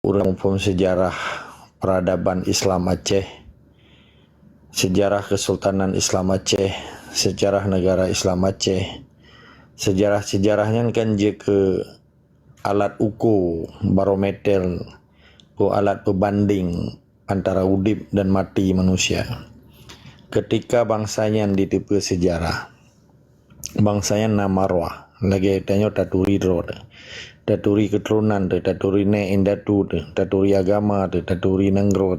urang pun sejarah peradaban Islam Aceh, sejarah Kesultanan Islam Aceh, sejarah negara Islam Aceh. Sejarah-sejarahnya kan je ke alat ukur, barometer, ke alat pembanding antara udip dan mati manusia. Ketika bangsanya ditipu sejarah, bangsanya nama marwah, lagi tanya taturi roda, taturi keturunan, taturi ne indatu, taturi agama, taturi nenggro.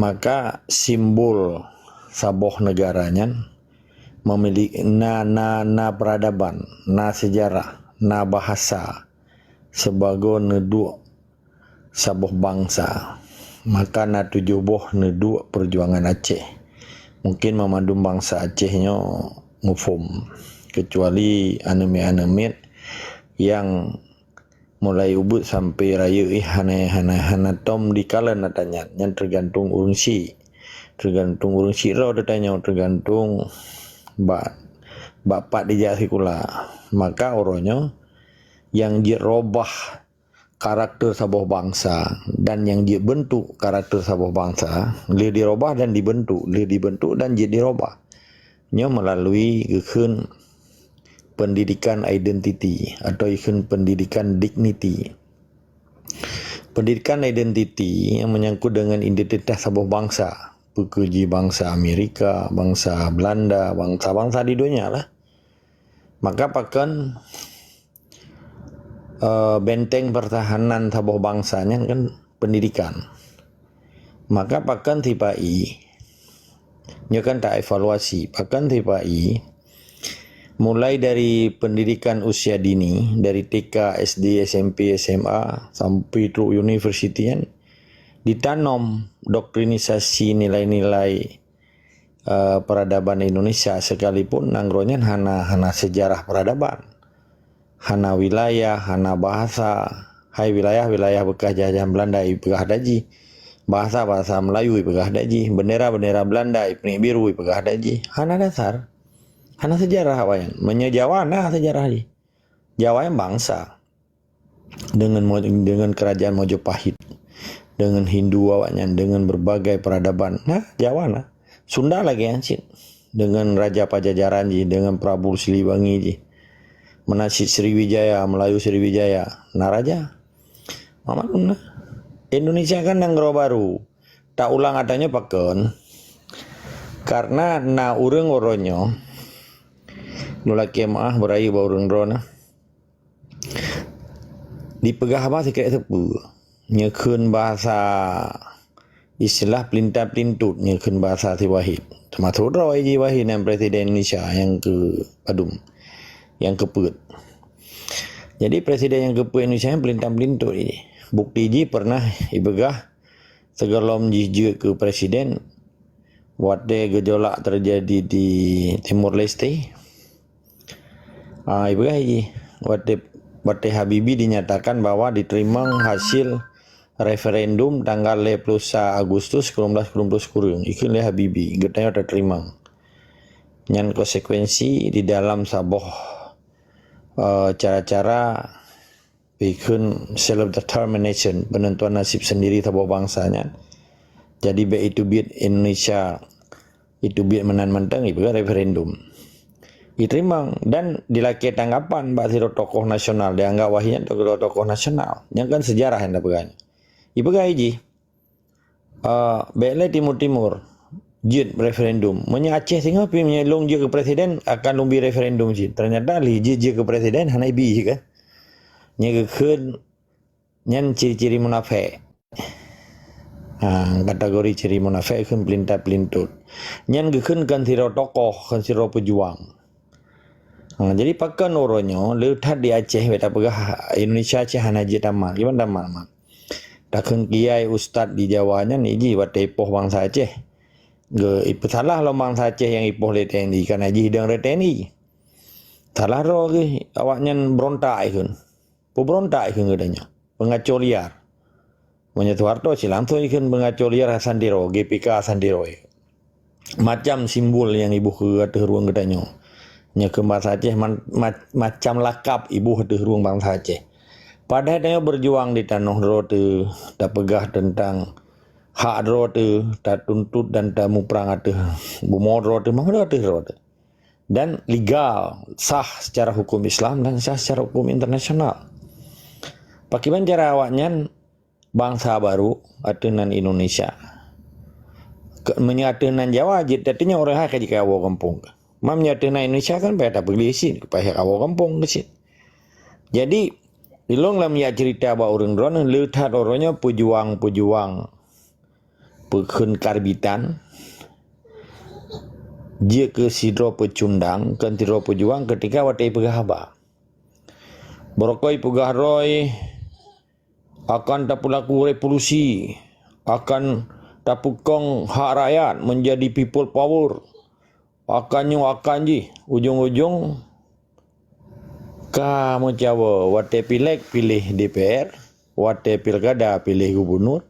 Maka simbol saboh negaranya memiliki na peradaban, na sejarah, na bahasa sebagai neduk saboh bangsa. Maka na tujuh boh neduk perjuangan Aceh. Mungkin memandu bangsa Acehnya mufum, kecuali anemit yang mulai ubud sampai raya hana tom di kala natanya yang tergantung urung si roh datanya tergantung bapak dijasi kula. Maka orangnya yang dirobah karakter sabuah bangsa dan yang dibentuk karakter sabuah bangsa, dia dirobah dan dibentuk dan dia dirobah nya melalui gekun pendidikan identiti atau ikun pendidikan dignity. Pendidikan identiti yang menyangkut dengan identitas sabuah bangsa, pekerja bangsa Amerika, bangsa Belanda, bangsa-bangsa di dunia lah. Maka pakan benteng pertahanan sabuah bangsanya kan pendidikan. Maka pakan tipai nya kan tak evaluasi, pakan tipai mulai dari pendidikan usia dini, dari TK, SD, SMP, SMA sampai ke universiti kan ditanam doktrinisasi nilai-nilai peradaban Indonesia, sekalipun nanggronya hana sejarah peradaban, hana wilayah, hana bahasa. Hai wilayah bekas jajahan Belanda ipegah daji, bahasa Melayu ipegah daji, bendera Belanda ipni biru ipegah daji. Hana dasar, hana sejarah awayan, menyejawana sejarah di Jawa yang bangsa dengan kerajaan Mojopahit, dengan Hindu awaknya, dengan berbagai peradaban. Nah, Jawa Sunda lagi anjir, dengan Raja Pajajaran ji, dengan Prabu Siliwangi ji, Menasid Sriwijaya, Melayu Sriwijaya, Naraja. Mama Indonesia kan yang baru. Tak ulang adanya pakon. Karena na urang oronyo nulaki maah berayu ba urang drona. Dipegah apa sih kayak tepu. Nyekun bahasa istilah pelintar-pelintut, nyekun bahasa si Wahid. Termasuk Roy Ji Wahid yang Presiden Indonesia yang ke Padum, yang keput. Jadi Presiden yang keput Indonesia yang pelintar-pelintut ini. Bukti Ji pernah ibegah segelom Ji ke Presiden waktu gejolak terjadi di Timur Leste. Ibegah Ji waktu Habibie dinyatakan bahwa diterima hasil referendum tanggal 21 Agustus 1920 kurung. Iku le Habibie getanya terterima. Nyan konsekuensi di dalam saboh cara-cara ikun self determination, penentuan nasib sendiri saboh bangsanya. Jadi itu biat Indonesia itu biat menan-mentang ibu referendum. Diterima dan dilaki tanggapan bahasa tokoh nasional, dianggap wahnya tokoh nasional. Yang kan sejarah yang dapat. Ibu gaji bele timur jid referendum menya Aceh sehingga pi menyelong je ke presiden akan lumbi referendum jid. Ternyata li je ke presiden hana ibi kan. Nya keun nyan ciri-ciri munafik. Kategori ciri munafik kan pelintar-pelintut. Nyan keun kan siro tokoh, kan siro pejuang. Jadi pakan oronyo lihat di Aceh beta pegah Indonesia Aceh hana je tamat. Gimana tamat? Takkan kiai ustad di Jawanya ni ji wat ipoh bangsa Aceh. Ipo salah lo bangsa Aceh yang ipoh le TNI kan haji hidang re TNI. Salah ro ke awaknya berontak ikun. Berontak ikun gedanya. Pengacau liar. Menyatu harto silang tu ikun pengacau liar Hasan Diro, GPK Hasan Diro. Macam simbol yang ibu ke atas ruang gedanya. Nya ke bangsa Aceh macam lakap ibu atas ruang bangsa Aceh. Padahal dia berjuang di tanah rote, tak pegah tentang hak rote, tak tuntut dan tak mu perang ada. Bumor rote, mana ada rote. Dan legal, sah secara hukum Islam dan sah secara hukum internasional. Bagaimana cara awaknya bangsa baru atenan Indonesia menyatakan Jawa jadinya orang hak jika awak kampung. Menyatakan Indonesia kan pada beli sini pihak awak kampung ke sini. Jadi ilong lam ya cerita ba orang drone lihat orangnya pejuang pekun karbitan dia ke sidro pecundang kan sidro pejuang ketika watai pegahaba berokoi pegahroi akan tak pelaku revolusi akan tak pukong hak rakyat menjadi people power akan ujung-ujung kamu Jawa, wate pileg pilih DPR, wate pilkada pilih gubernur,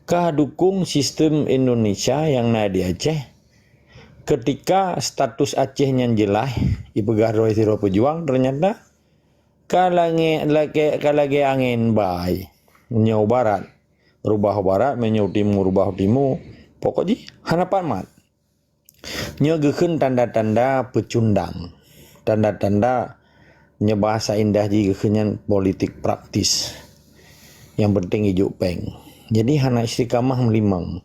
kah dukung sistem Indonesia yang nak di Aceh. Ketika status Acehnya jelas, ipegah roi siro pejuang, ternyata kalagi angin bay, menyau barat, rubah barat, menyau timur, rubah timur, pokoknya hanapan mat. Nyegeun tanda-tanda pecundang, tanda-tanda bahasa indah juga kenyan politik praktis yang penting hijuk peng jadi hana istiqamah melimang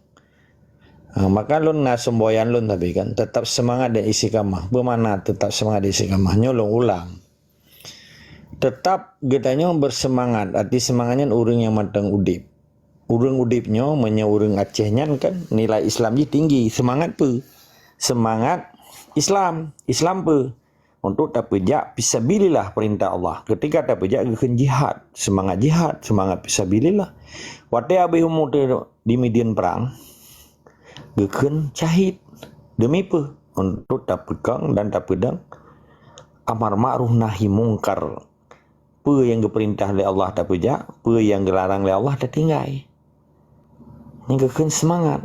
maka lun na semboyan lun tapi kan tetap semangat dan istiqamah bermana tetap semangat dan istiqamah nyolong ulang tetap getanya bersemangat arti semangatnya urang yang matang udip urang udipnya urang Acehnya kan nilai Islam tinggi semangat semangat Islam untuk tak pejak fisabilillah perintah Allah. Ketika tak pejak gekeun jihad, semangat fisabilillah. Wate abi umur di medan perang gekeun syahid demi apa? Untuk tak pegang dan tak pedang amar ma'ruf nahi mungkar. Apa yang diperintah oleh Allah tak pejak, apa yang dilarang oleh Allah tak tinggai. Yang gekeun semangat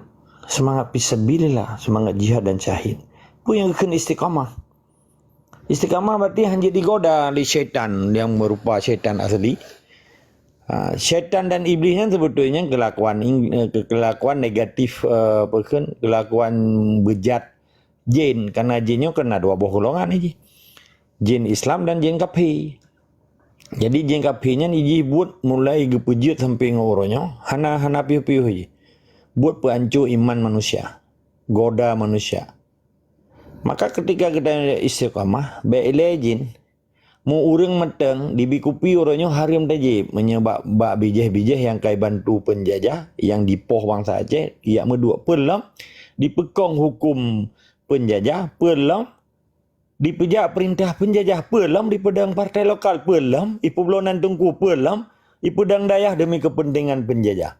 fisabilillah, semangat jihad dan syahid. Apa yang gekeun istiqamah. Istiqamah berarti hanya digoda oleh syaitan yang berupa syaitan asli. Syaitan dan iblisnya sebetulnya kelakuan negatif, kelakuan bejat jin. Karena jinnya kena dua golongan ini. Jin Islam dan jin kafir. Jadi jin kafirnya ini buat mulai gepejut sampai ngoronya. Hana piu-piu. Buat pehancur iman manusia. Goda manusia. Maka ketika kita istiqamah, baiklah jin, mu urang meteng dibikupi orangnya harim tajib menyebab bak bijah-bijah yang kai bantu penjajah yang dipoh bangsa Aceh, ia medua pelam dipekong hukum penjajah, pelam dipejak perintah penjajah, pelam di pedang partai lokal, pelam ipublonan tungku, pelam ipedang dayah demi kepentingan penjajah.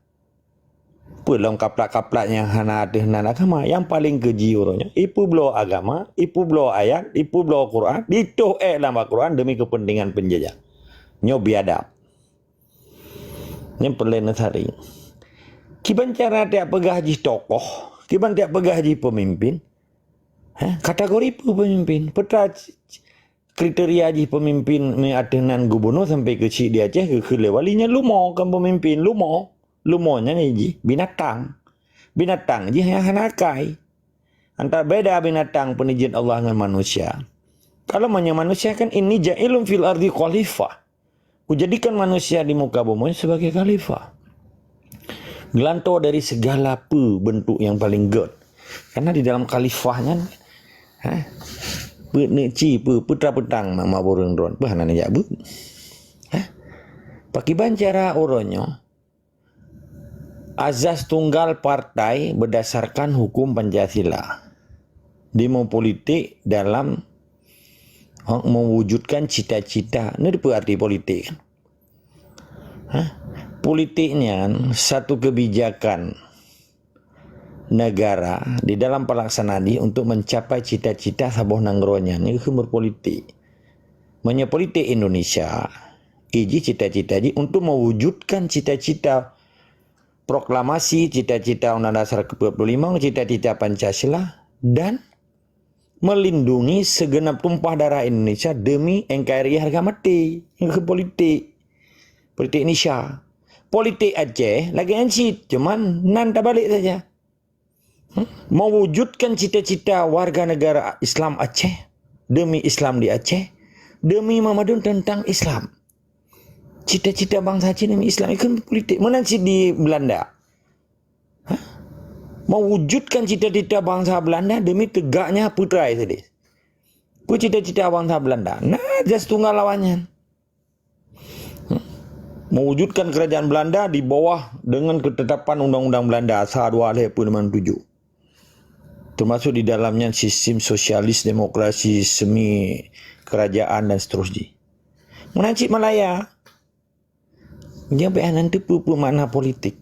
Pelam kaplak-kaplaknya hana ada hana agama yang paling keji orangnya ipu belo agama ipu belo ayat ipu belo Quran ditoh dalam Al-Quran demi kepentingan penjajah nyo biadab yang perlu nasari kiban cara tiap pegah haji tokoh kiban tiap pegah haji pemimpin kategori pemimpin peta kriteria haji pemimpin meadenan gubernur sampai ke Cik di Aceh ke lewalinya lumo kan pemimpin lumonya ni binatang je yang hanakai antara beda binatang penijin Allah dengan manusia. Kalau manusia kan ini ja'ilun fil ardi khalifah, kujadikan manusia di muka bumi sebagai khalifah, gelanto dari segala bentuk yang paling good, karena di dalam khalifahnya putra petang nama burung drone bahan ya bu pakai bancara oronyo azas tunggal partai berdasarkan hukum Pancasila. Demo politik dalam mewujudkan cita-cita. Ini arti politik. Politiknya satu kebijakan negara di dalam pelaksanaan untuk mencapai cita-cita sabuh nanggronya. Ini berpolitik. Menyepolitik Indonesia. Iji cita-cita untuk mewujudkan cita-cita proklamasi cita-cita Undang-Undang Dasar ke-45, cita-cita Pancasila dan melindungi segenap tumpah darah Indonesia demi NKRI harga mati. Yang ke politik. politik Indonesia. Politik Aceh lagi ancit, cuman nan tak balik saja. Mewujudkan cita-cita warga negara Islam Aceh, demi Islam di Aceh, demi memadun tentang Islam. Cita-cita bangsa Aceh demi Islam itu politik. Menancit di Belanda. Mewujudkan cita-cita bangsa Belanda demi tegaknya putra tadi. Itu cita-cita bangsa Belanda. Nah, jas tunggal lawannya. Mewujudkan kerajaan Belanda di bawah dengan ketetapan Undang-Undang Belanda SA2 1967. Termasuk di dalamnya sistem sosialis, demokrasi, semi kerajaan dan seterusnya. Menancit Malaya. Dia nanti pupuk makna politik.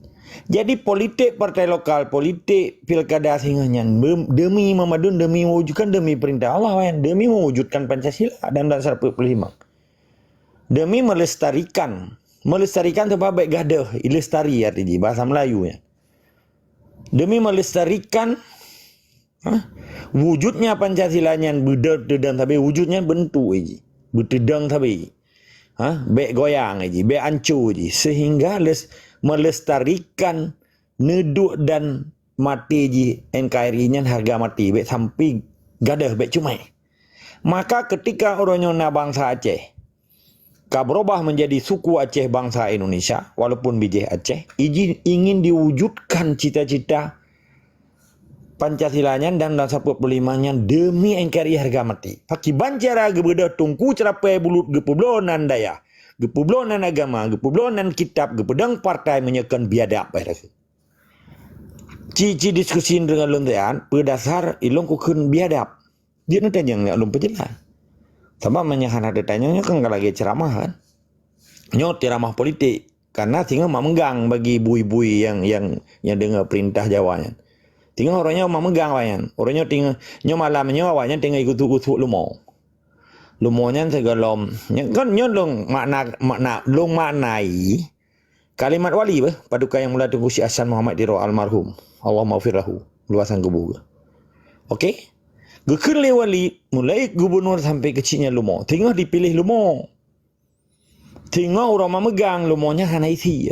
Jadi politik partai lokal, politik pilkada singhanya demi memadun, demi mewujudkan, demi perintah Allah, demi mewujudkan Pancasila dan Undang-Undang 45. Demi melestarikan sebab baik gadah, ilestari artinya bahasa Melayunya. Demi melestarikan wujudnya Pancasila yang berdedang tapi wujudnya bentuk aja. Berdedang tapi baik goyang aja, baik ancur aja sehingga melestarikan neduk dan mati ji NKRI-nya harga mati baik sampai gadah baik cumai. Maka ketika orangnya bangsa Aceh berubah menjadi suku Aceh bangsa Indonesia, walaupun bijih Aceh, ingin diwujudkan cita-cita Pancasila-nya dan Undang-Undang 45-nya demi NKRI harga mati. Paki bancara gebeda tungku cerapai bulut gepublonan daya, gepublonan agama, gepublonan kitab, gepedang partai menyekan biadab. Cici diskusi dengan lontean, berdasar ilong kukun biadab. Dia nanti yang belum penjelas. Sebab menyahan ada tanyanya kan kalau lagi ceramah kan. Nyot ceramah politik. Karena tinggal memegang bagi bui-bui yang dengar perintah Jawanya. Tinggal orangnya memegang wayan. Orangnya tinggal malamnya awalnya tinggal ikut-ikut lumo. Lumonya segalom. Kan nyolong makna long maknai kalimat wali paduka yang mulai tunggu si Hasan Muhammad Diro almarhum. Allah maghfirlahu luasan kubur. Okey? Gekirli wali mulai gubernur sampai kecilnya lumo. Tinggal dipilih lumo. Tinggal orang memegang lumonya hana isi.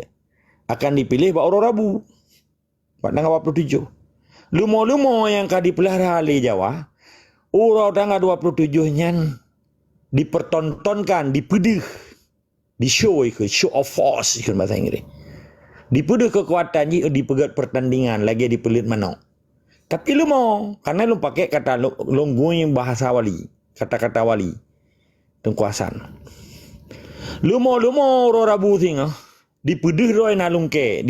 Akan dipilih pak orang Rabu. Pak tanggal 27. Lumo-lumo yang kah dipelihara oleh Jawa. Orang tanggal 27-nya dipertontonkan, dipedih. Di show of force ikut bahasa Inggeris. Dipedih kekuatan dipegat pertandingan lagi dipelit menang. Tapi lu mau, karena lu pakai kata lungguin bahasa wali, kata-kata wali, tengkuasan. Lu mau orang Rabu tinggal, dipedih roy nalungke,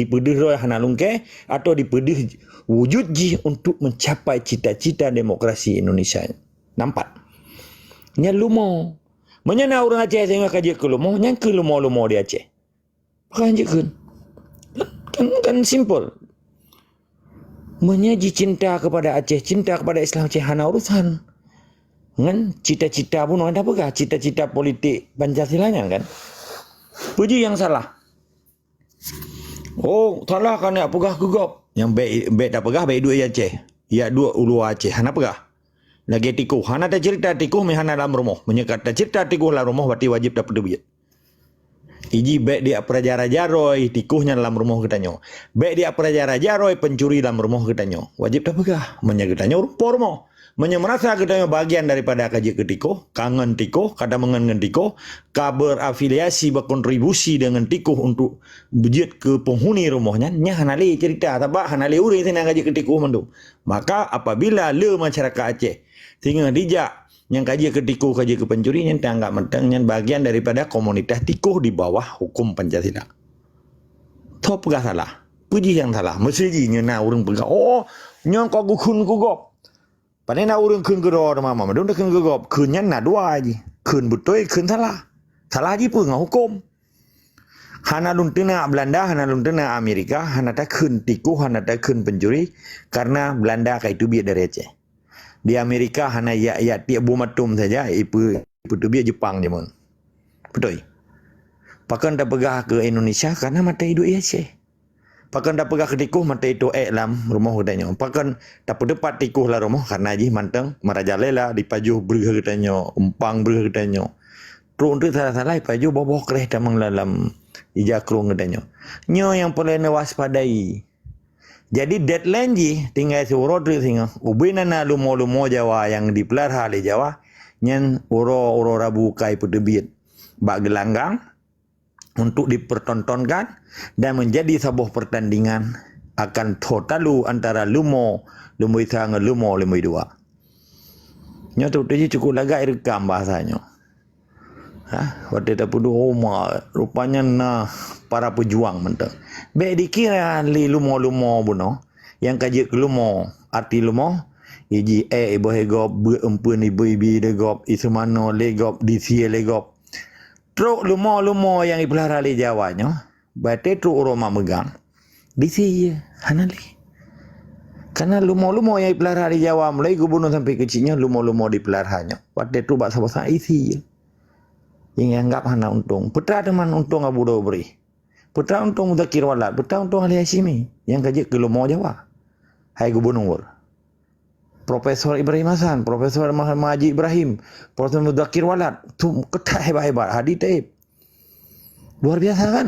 atau dipedih wujud ji untuk mencapai cita-cita demokrasi Indonesia. Nampak? Nya lu mau, menyana orang Aceh sehingga kaji ke lu mau, nya ke lu mau di Aceh. Kaji kan simple. Menyaji cinta kepada Aceh, cinta kepada Islam Aceh hana urusan. Kan cita-cita pun ada apa? Cita-cita politik Pancasila-nya kan. Puji yang salah. Oh, salah kan ya pegah gugop. Yang baik tak pegah baik dua Aceh. Ya dua ulu Aceh hana pegah. Lagi tikuh, hana tak cerita tikuh hana dalam rumah. Menyekat tak cerita tikuh dalam rumah berarti wajib dapat duit. Iji baik dia prajaraja roy tikuhnya dalam rumah katanya. Baik dia prajaraja roy pencuri dalam rumah katanya. Wajib dah pegah. Menyakitanya rumah. Merasa katanya bagian daripada kaji ketikuh, kangen tikuh, kata mengen tikuh, kabar afiliasi berkontribusi dengan tikuh untuk budget ke penghuni rumahnya. Nya hanali cerita tabak hanali uri senang kaji ketikuh mendu. Maka apabila le masyarakat Aceh tinggal dijak yang kaji ke tikuh, kaji ke pencuri, yang tanggap mentang, yang bagian daripada komunitas tikuh di bawah hukum Pancasila. Itu pegah salah. Puji yang salah. Mesti nyena orang pegah. Oh, nyong kau gukun gugop. Padahal orang kun gero mama, madun dah kun gugop. Kunnya na dua aja. Kun betul, kun salah. Salah aja pun hukum. Hana luntena Belanda, hana luntena Amerika, hana tak kun tikuh, hana tak kun pencuri. Karena Belanda kayak itu biar dari Aceh. Di Amerika hanya ya tiap bumatum saja ipu tu biar Jepang je mon. Betul. Pakan dah pegah ke Indonesia karena mata hidup Aceh. Pakan dah pegah ke tikuh mata itu lam rumah katanya. Pakan dah pedepat tikuh lah rumah karena ji manteng marajalela dipajuh bergah katanya, umpang bergah katanya. Terus untuk salah-salah paju bawah kereh tamang dalam Ijakrung katanya. Nyo yang perlu waspadai. Jadi deadline ji tinggal suruh tu singa. Ubinana lumo-lumo Jawa yang dipelihara di Jawa. Nyen uro rabu kai putebit. Bak gelanggang untuk dipertontonkan dan menjadi sebuah pertandingan akan totalu antara lumo isa dengan lumo dua. Nyo tu cukup lagak rekam bahasanya. Waktu tak pudu rupanya para pejuang mentang. Baik dikira li lumo buno yang kaji ke lumo arti lumo iji ibu hegop beempun ibu degop isumano legop disia legop truk lumo yang dipelihara di Jawanya berarti truk Roma megang disia hanali karena lumo yang dipelihara di Jawa mulai gubernur sampai kecilnya lumo dipeliharanya waktu itu bak sama-sama isi yang anggap hana untung. Putra teman untung Abu Dobri. Putra untung Mudakir Walad. Putra untung Ali Hashimi. Yang kaji ke Lumo Jawa. Hai Gubernur. Profesor Ibrahim Hasan. Profesor Muhammad Haji Ibrahim. Profesor Mudakir Walad. Itu ketat hebat-hebat. Hadi taib. Luar biasa kan?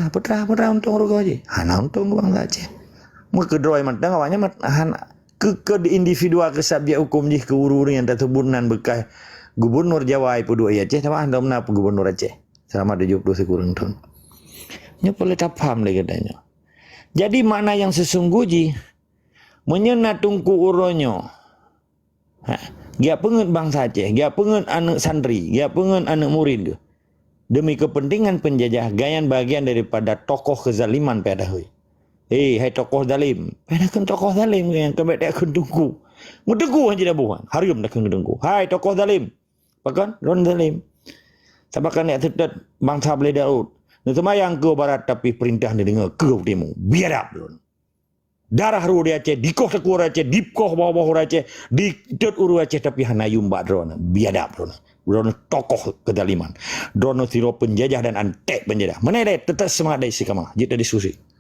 Putra untung Rugo Haji. Hana untung bang Aceh. Muka kedroi mentang awalnya hana ke individual ke subjek hukum jih ke uru yang tersebutan bekas Gubernur Jawa ipu dua Aceh sama anda menapa Gubernur Aceh selama 70 sekurang tahun. Nya boleh tak paham lagi katanya. Jadi mana yang sesungguhnya menyena tungku uronyo. Dia pengen bangsa Aceh, dia pengen anak santri, dia pengen anak murid. Demi kepentingan penjajah gayan bagian daripada tokoh kezaliman pada hui. Hai tokoh zalim. Pedakan tokoh zalim yang kebet dia akan tunggu. Ngedengku hanya dah buhan. Harium dah akan ngedengku. Hai tokoh zalim. Pakan? Ron zalim. Sabakan dia tetap bangsa boleh Daud. Dan semayang ke barat tapi perintah dia dengar ke timur. Biadab. Darah ru dia Aceh. Dikoh tekur Aceh. Dikoh bawah-bawah Aceh. Dikut uru Aceh tapi hana yumba drone. Biadab drone. Drone tokoh kezaliman. Drone siro penjajah dan antek penjajah. Mana dia tetap semangat dari si kamar. Jika diskusi.